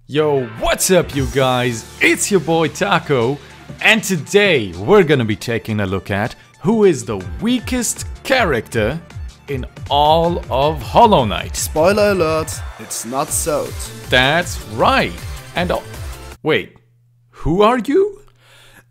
Yo, what's up you guys? It's your boy Taco, and today we're gonna be taking a look at who is the weakest character in all of Hollow Knight. Spoiler alert, it's not Sold. That's right. And wait, who are you?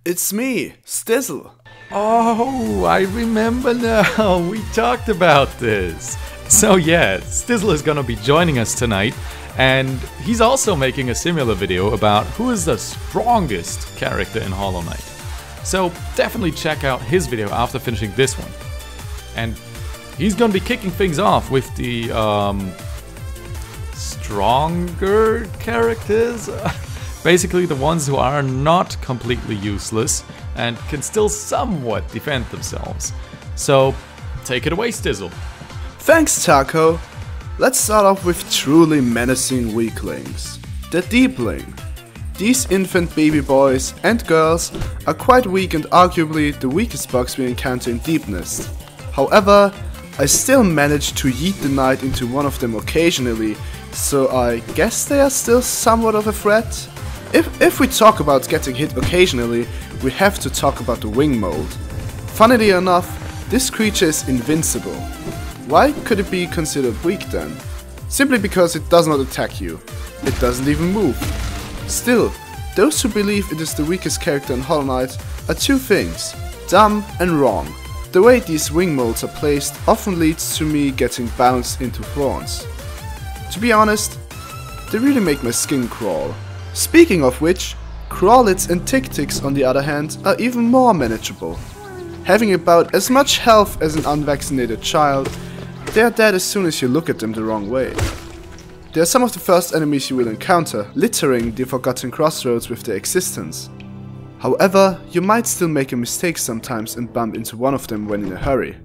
It's me, Stizzl. Oh, I remember now. We talked about this. So yeah, Stizzl is gonna be joining us tonight, and he's also making a similar video about who is the strongest character in Hollow Knight. So definitely check out his video after finishing this one. And he's gonna be kicking things off with the stronger characters. Basically the ones who are not completely useless and can still somewhat defend themselves. So take it away, Stizzl. Thanks, Taco. Let's start off with truly menacing weaklings. The Deepling. These infant baby boys and girls are quite weak and arguably the weakest bugs we encounter in Deepness. However, I still managed to yeet the knight into one of them occasionally, so I guess they are still somewhat of a threat. If we talk about getting hit occasionally, we have to talk about the wing mold. Funnily enough, this creature is invincible. Why could it be considered weak then? Simply because it does not attack you. It doesn't even move. Still, those who believe it is the weakest character in Hollow Knight are two things: dumb and wrong. The way these wing molds are placed often leads to me getting bounced into thorns. To be honest, they really make my skin crawl. Speaking of which, Crawlits and Tick-Ticks on the other hand are even more manageable. Having about as much health as an unvaccinated child, they are dead as soon as you look at them the wrong way. They are some of the first enemies you will encounter, littering the Forgotten Crossroads with their existence. However, you might still make a mistake sometimes and bump into one of them when in a hurry.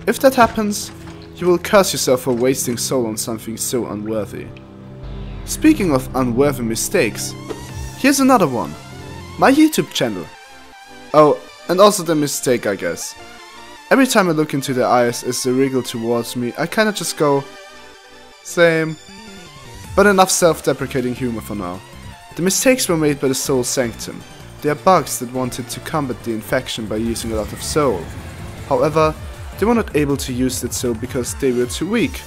If that happens, you will curse yourself for wasting soul on something so unworthy. Speaking of unworthy mistakes, here's another one. My YouTube channel. Oh, and also the mistake, I guess. Every time I look into their eyes as they wriggle towards me, I kinda just go, same. But enough self-deprecating humor for now. The mistakes were made by the Soul Sanctum. They are bugs that wanted to combat the infection by using a lot of soul. However, they were not able to use that soul because they were too weak,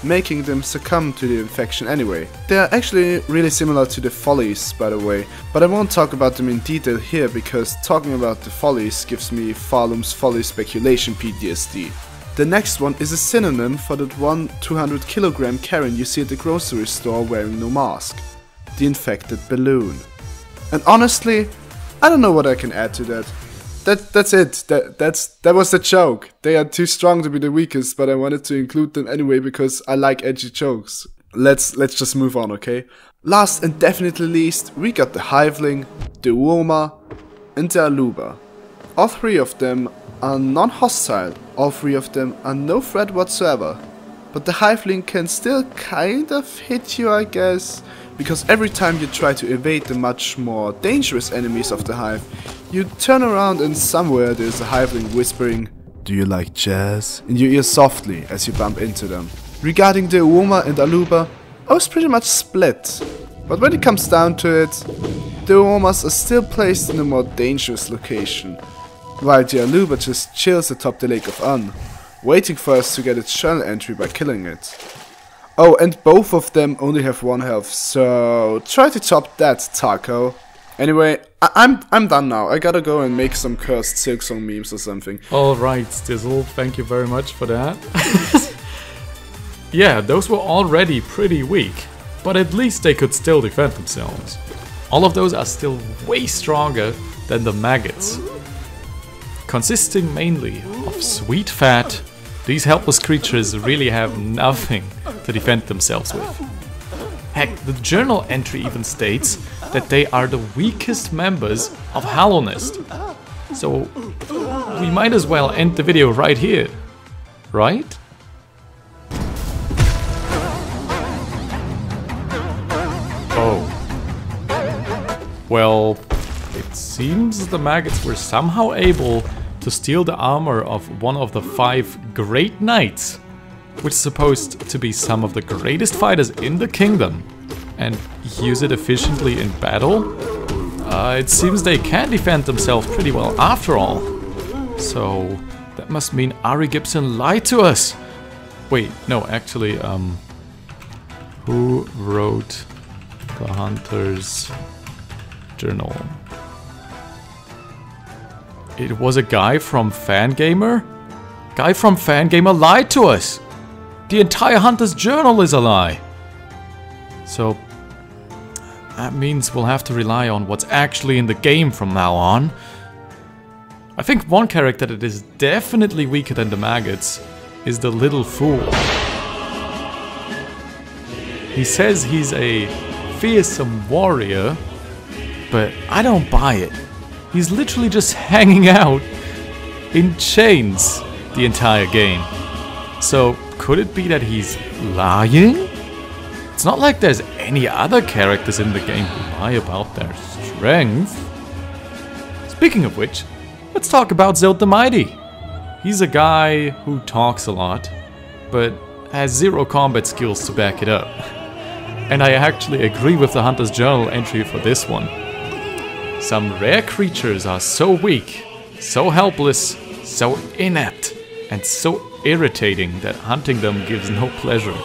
making them succumb to the infection anyway. They are actually really similar to the Follies, by the way, but I won't talk about them in detail here because talking about the Follies gives me Farlum's Folly speculation PTSD. The next one is a synonym for that one 200 kilogram Karen you see at the grocery store wearing no mask. The infected balloon. And honestly, I don't know what I can add to that. That's it. That was the joke. They are too strong to be the weakest, but I wanted to include them anyway because I like edgy jokes. Let's just move on, okay? Last and definitely least, we got the Hiveling, the Woma, and the Aluba. All three of them are non-hostile. All three of them are no threat whatsoever. But the Hiveling can still kind of hit you, I guess, because every time you try to evade the much more dangerous enemies of the Hive, you turn around and somewhere there's a Hiveling whispering, "Do you like jazz?" in your ear softly as you bump into them. Regarding the Woma and Aluba, I was pretty much split. But when it comes down to it, the Womas are still placed in a more dangerous location, while the Aluba just chills atop the Lake of Un, waiting for us to get its journal entry by killing it. Oh, and both of them only have 1 health, so try to top that, Taco. Anyway, I'm done now. I gotta go and make some cursed Silksong memes or something. Alright, Stizzl, thank you very much for that. Yeah, those were already pretty weak, but at least they could still defend themselves. All of those are still way stronger than the maggots. Consisting mainly of sweet fat, these helpless creatures really have nothing to defend themselves with. Heck, the journal entry even states that they are the weakest members of Hollow Nest. So we might as well end the video right here, right? Oh. Well, it seems the maggots were somehow able to steal the armor of one of the 5 Great Knights, which is supposed to be some of the greatest fighters in the kingdom. and use it efficiently in battle, it seems they can defend themselves pretty well after all. So that must mean Ari Gibson lied to us. Wait, no, actually, who wrote the Hunter's Journal? It was a guy from Fangamer? Guy from Fangamer lied to us! The entire Hunter's Journal is a lie! So that means we'll have to rely on what's actually in the game from now on. I think one character that is definitely weaker than the maggots is the little fool. He says he's a fearsome warrior, but I don't buy it. He's literally just hanging out in chains the entire game. So could it be that he's lying? It's not like there's any other characters in the game who lie about their strength. Speaking of which, let's talk about Zild the Mighty. He's a guy who talks a lot, but has zero combat skills to back it up. And I actually agree with the Hunter's Journal entry for this one. Some rare creatures are so weak, so helpless, so inept, and so irritating that hunting them gives no pleasure.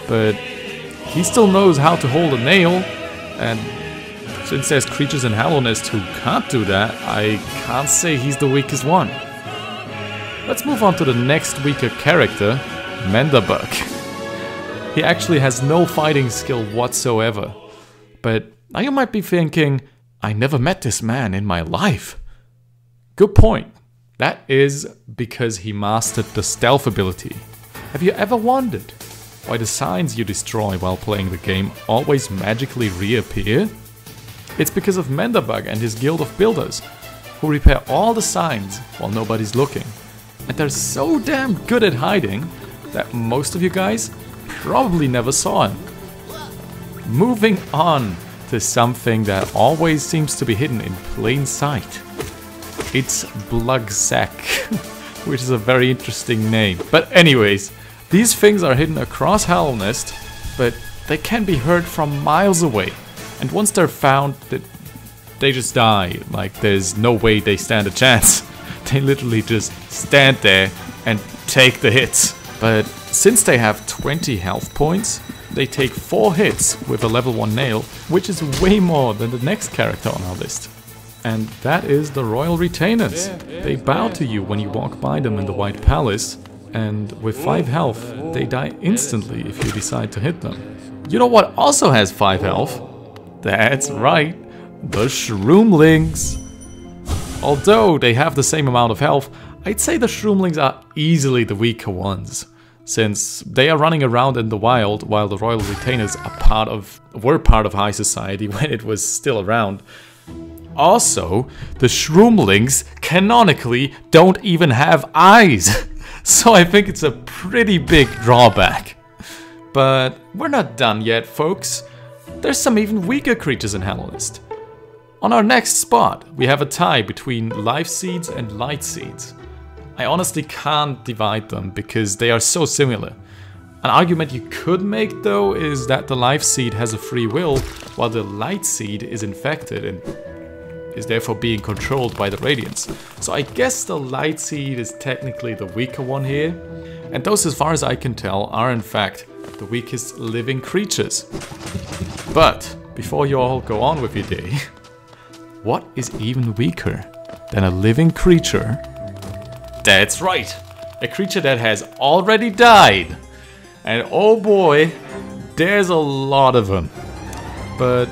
But he still knows how to hold a nail, and since there's creatures in Hallownest who can't do that, I can't say he's the weakest one. Let's move on to the next weaker character, Manderburg. He actually has no fighting skill whatsoever. But now you might be thinking, I never met this man in my life. Good point. That is because he mastered the stealth ability. Have you ever wondered why the signs you destroy while playing the game always magically reappear? It's because of Manderburg and his guild of builders, who repair all the signs while nobody's looking. And they're so damn good at hiding that most of you guys probably never saw him. Moving on to something that always seems to be hidden in plain sight. It's Blugsack, which is a very interesting name. But anyways, these things are hidden across Hallownest, but they can be heard from miles away. And once they're found, they just die. Like, there's no way they stand a chance. They literally just stand there and take the hits. But since they have 20 health points, they take 4 hits with a level 1 nail, which is way more than the next character on our list. And that is the Royal Retainers. They bow to you when you walk by them in the White Palace, and with 5 health, they die instantly if you decide to hit them. You know what also has 5 health? That's right, the Shroomlings. Although they have the same amount of health, I'd say the Shroomlings are easily the weaker ones, since they are running around in the wild while the Royal Retainers were part of high society when it was still around. Also, the Shroomlings canonically don't even have eyes, so I think it's a pretty big drawback. But we're not done yet, folks. There's some even weaker creatures in Hallownest. On our next spot, we have a tie between Life Seeds and Light Seeds. I honestly can't divide them because they are so similar. An argument you could make though is that the Life Seed has a free will while the Light Seed is infected and is therefore being controlled by the Radiance. So I guess the Light Seed is technically the weaker one here. And those, as far as I can tell, are in fact the weakest living creatures. But before you all go on with your day, what is even weaker than a living creature? That's right, a creature that has already died. And oh boy, there's a lot of them. But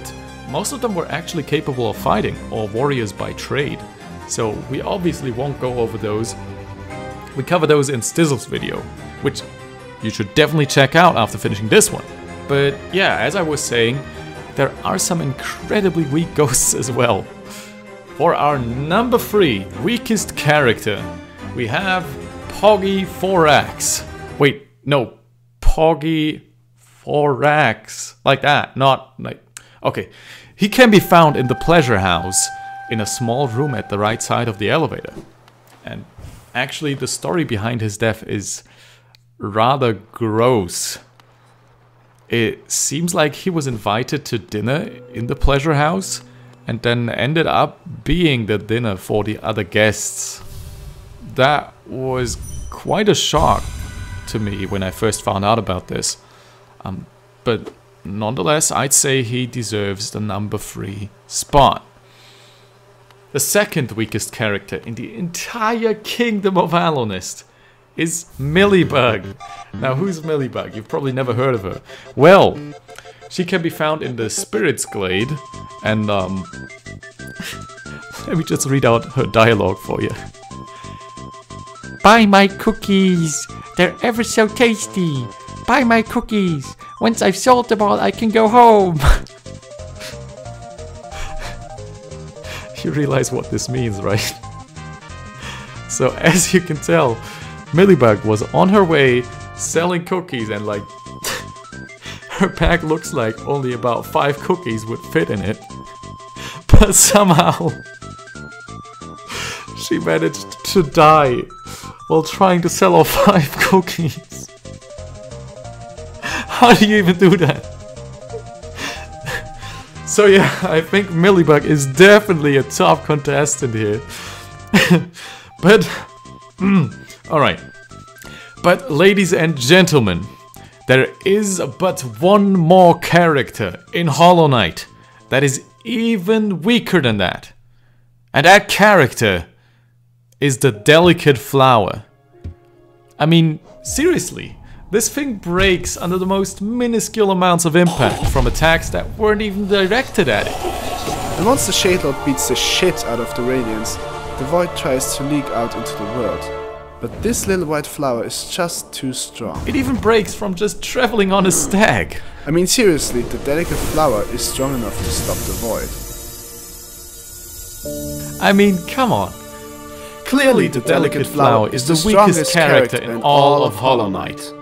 most of them were actually capable of fighting, or warriors by trade. So we obviously won't go over those. We cover those in Stizzl's video, which you should definitely check out after finishing this one. But yeah, as I was saying, there are some incredibly weak ghosts as well. For our number 3 weakest character, we have Poggy 4X. Wait, no, Poggy 4X. Like that, not like... Okay, he can be found in the Pleasure House in a small room at the right side of the elevator. And actually, the story behind his death is rather gross. It seems like he was invited to dinner in the pleasure house and then ended up being the dinner for the other guests. That was quite a shock to me when I first found out about this. But nonetheless, I'd say he deserves the number 3 spot. The second weakest character in the entire kingdom of Halonist is Millybug. Now, who's Millybug? You've probably never heard of her. Well, she can be found in the Spirits Glade, and let me just read out her dialogue for you. Buy my cookies, they're ever so tasty. Buy my cookies, once I've sold them all I can go home. You realize what this means, right? So as you can tell, Millybug was on her way selling cookies, and like her pack looks like only about 5 cookies would fit in it. But somehow she managed to die while trying to sell all 5 cookies. How do you even do that? So yeah, I think Millybug is definitely a top contestant here. But, alright. But ladies and gentlemen, there is but one more character in Hollow Knight that is even weaker than that. And that character is the delicate flower. I mean, seriously, this thing breaks under the most minuscule amounts of impact from attacks that weren't even directed at it. And once the Shade Lord beats the shit out of the Radiance, the void tries to leak out into the world. But this little white flower is just too strong. It even breaks from just traveling on a stag. I mean, seriously, the delicate flower is strong enough to stop the void. I mean, come on. Clearly the delicate flower is the weakest character in all of Hollow Knight.